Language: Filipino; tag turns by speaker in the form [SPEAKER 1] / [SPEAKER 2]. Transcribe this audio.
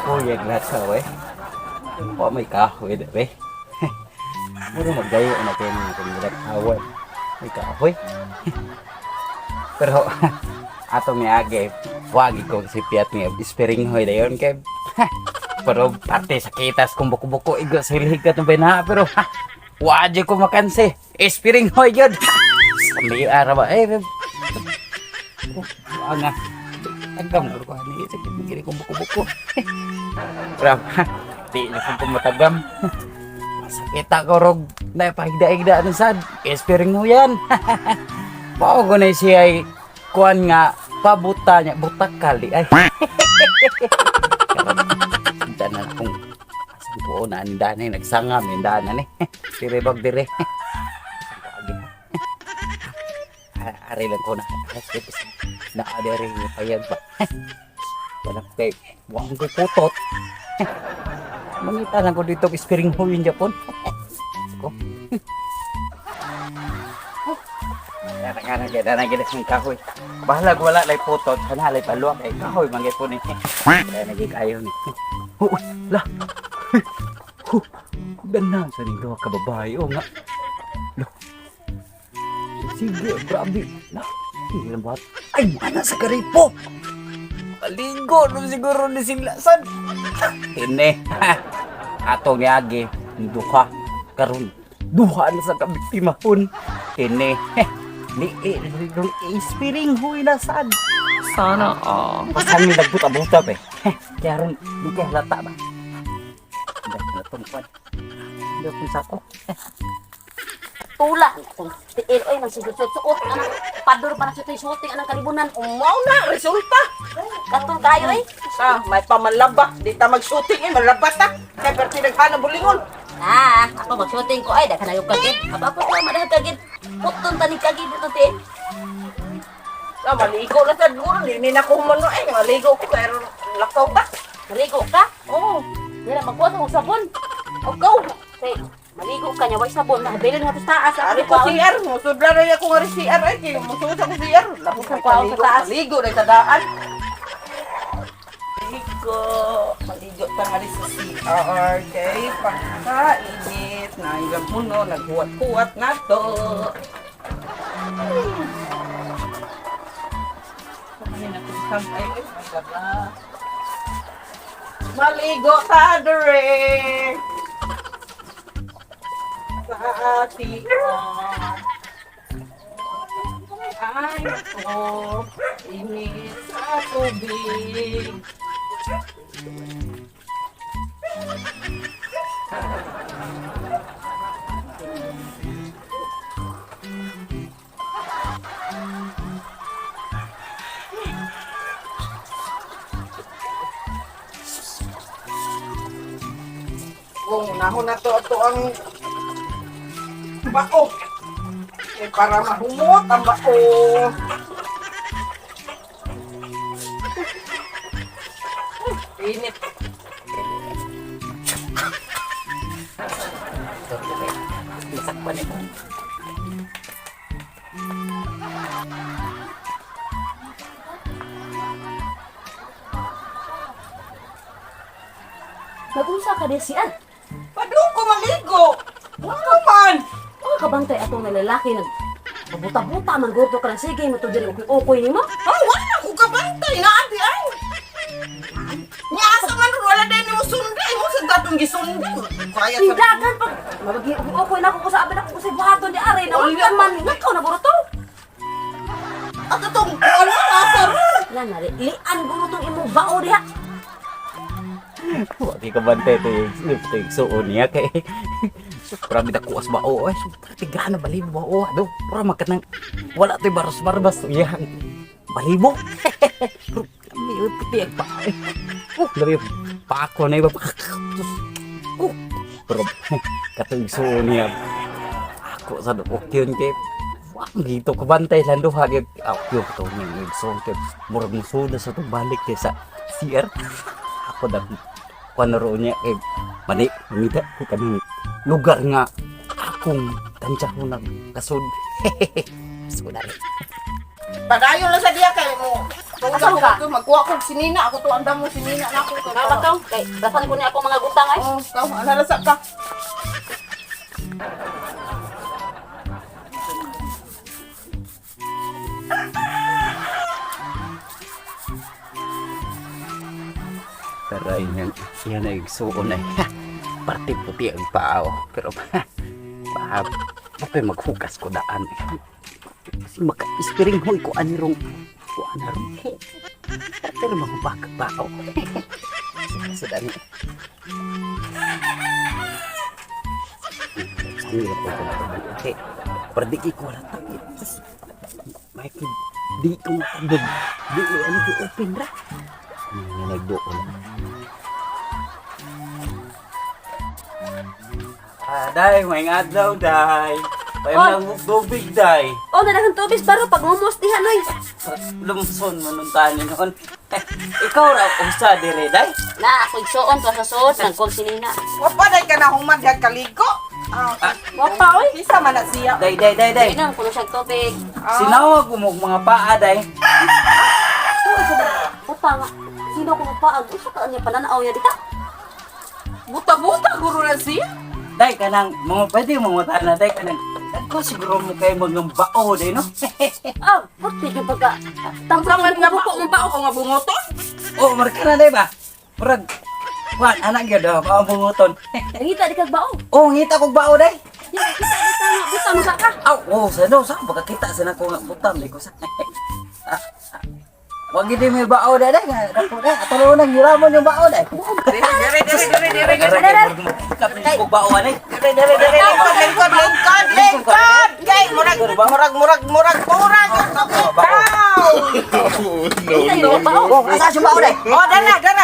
[SPEAKER 1] Cô vậy là sợ ấy có mấy cả hồi được đấy muốn một giây mà tiền là awal mấy cả hồi pero atau may age wagi ko si Piat niya ispiring hoy dayon kay pero parte sa kitas kung buko-buko igo silhigat ng bina pero waje ko makanse ispiring hoy yun sambil ara ba nga tagam ko ni sa kiri kung buko-buko pero di na kung matagam sakita ko rog na pahigda-higda ng sad ispiring ho yan pao ko na siya ay kuan nga pabuta niya butak kali ay dana kung asan ko na andan ni nagsangam ni dana ni dire bag dire ari lang ko na adere payag ba wala kay wang ko putot mangita lang ko dito ispiring ho yung Japon ko Dana gid sing kahoy. Bahala wala lay putot, kana lay paluak kay kahoy manggay po ni. Dana gid ayo ni. La. Dana sa ning duha ka babae o nga. Lo. Sige, grabe. La. Sige buhat. Ay, mana sa karipo. Kaligo no siguro ni sila sad. Ini. Atong ni agi duha karon. Duha na sa kabiktimahon. Ini. Ni ispiring huy na sad sana pasan ni nagbuta-buta pe kaya ron di ka halata ba na tungkol di ko sako
[SPEAKER 2] tula tiil oy nagsusuot ana pador para sa shooting anang kalibunan
[SPEAKER 3] Umaw na resulta.
[SPEAKER 2] katong kayo
[SPEAKER 3] May pamalaba. Di ta mag-shooting malaba ta. Kaya perti naghana bulingon.
[SPEAKER 2] ako mag-shooting ko ay daghan na yung kagid aba ko madahan kagid puton tani kagid dito ti
[SPEAKER 3] Maligo na sa dulo. Hindi na ko humano maligo ko pero lakaw ta.
[SPEAKER 2] maligo ka oo dira magkuha sa kong sabon
[SPEAKER 3] Ikaw.
[SPEAKER 2] say maligo ka nya way sabon na bilin nga sa taas
[SPEAKER 3] Ari ko CR. Musudla na niya kung ari CR. Ay, musud sa CR. Lapos
[SPEAKER 2] Sa
[SPEAKER 3] ka
[SPEAKER 2] kwaw sa taas.
[SPEAKER 3] Maligo na sa daan. Maligo. Maligo ta nga sa CR. Kay pagkainit. Na ilang puno. Naghuwat-huwat na to. Maligo ta dere. Sa atian. Ay, ito. Init sa tubig. Kung nahon na to ang bao. Para mahumot ang bao. Init.
[SPEAKER 1] isak pa ni
[SPEAKER 2] nagunsa ka di siya
[SPEAKER 3] Padung ko maligo. Ano man?
[SPEAKER 2] kabantay atong lalaki nag buta-buta man gordo ka lang sige mo to dili okay nimo
[SPEAKER 3] Wala ko kabantay na adi ay. Nyasa man wala din mo sunday mo sa datong gisunday. Kaya sa
[SPEAKER 2] Dagan pag mabagi okay na ako sa abin ako sa buhaton di are na
[SPEAKER 3] Wala.
[SPEAKER 2] man nakaw na buro to.
[SPEAKER 3] Ato tong ano asar.
[SPEAKER 2] Lan na lian guro tong imo bao diha.
[SPEAKER 1] wagi ka bante to yung suon niya kay grabe na kuwas ba oo ay tigana balibo ba oo do para makanang wala to'y baros-barbas yan balibo kami pitiyak pa labi pa ako na iba pero katong suon niya ako sa okay yun kay wag dito ka bantay lando hagit ako to ni so kay murag musuda sa tong balik kay sa CR ako dan panaro niya kay mani mamita ko kanang lugar nga kung tansya ko nagkasod. Sudan.
[SPEAKER 3] Padayon lang sa diya kay mo. Kung
[SPEAKER 2] Asan ka?
[SPEAKER 3] ako magkuha ko sinina, ako to andam mo sinina na ako.
[SPEAKER 2] Nga ba kay basan ko ni ako mga gutang ay.
[SPEAKER 3] Oh, ikaw analasa ka.
[SPEAKER 1] Pero yan ay suon ay parte puti ang pao. Pero pa maghugas ko daan. Kasi maka-ispiring hoy ko anirong pero magubak pao. Sudan. Sangira po ko na okay. Perdi ko lang takit. May di ko makabog. Di ano ko open ra. Nga nagdoon. Day, may adlaw, day. Payam lang tubig, day.
[SPEAKER 2] Oh, nadagang tubig para pag mumos diha noy.
[SPEAKER 1] Lumson manuntahan niyo noon. Ikaw raw, usa dire, day.
[SPEAKER 2] Na ako igsuon to sa suot ng kong sinina.
[SPEAKER 3] Wa pa day ka na humad diha kaligo.
[SPEAKER 2] Wa pa oy.
[SPEAKER 3] Isa man na siya.
[SPEAKER 1] Day.
[SPEAKER 2] Inom ko siyang tubig.
[SPEAKER 1] Sinawag mo mga paa, day.
[SPEAKER 2] Upa nga. Sino ko mapaag? Usa ka niya pananaw niya dita.
[SPEAKER 3] Buta-buta guro na siya.
[SPEAKER 1] Day, kanang, mga pwede mga tana, day, kanang, ako siguro mo kayo mga bao, day, no?
[SPEAKER 2] Ah, pati yung pagka.
[SPEAKER 3] Tangsa man nga ba kung bao ko nga bungoton?
[SPEAKER 1] Oh, marka na, day ba? Murag, wan, anak yun, daw, bao bunguton.
[SPEAKER 2] Nangita di kag bao.
[SPEAKER 1] Oh, ngita kong bao, day.
[SPEAKER 2] Di kita di tanga buta mo sa ka.
[SPEAKER 1] Aw, oh, saan pagkakita sa nako nga butam, day ko sa. Wag gini may bao, day, day, ako, day, atalo nang hiramon yung bao, day.
[SPEAKER 3] Dire.
[SPEAKER 1] Kapit ko bao, day.
[SPEAKER 3] Lingkod. Kay murag.
[SPEAKER 2] Kita yung bao.
[SPEAKER 1] Oh, asa yung bao, day?
[SPEAKER 3] Oh, dala.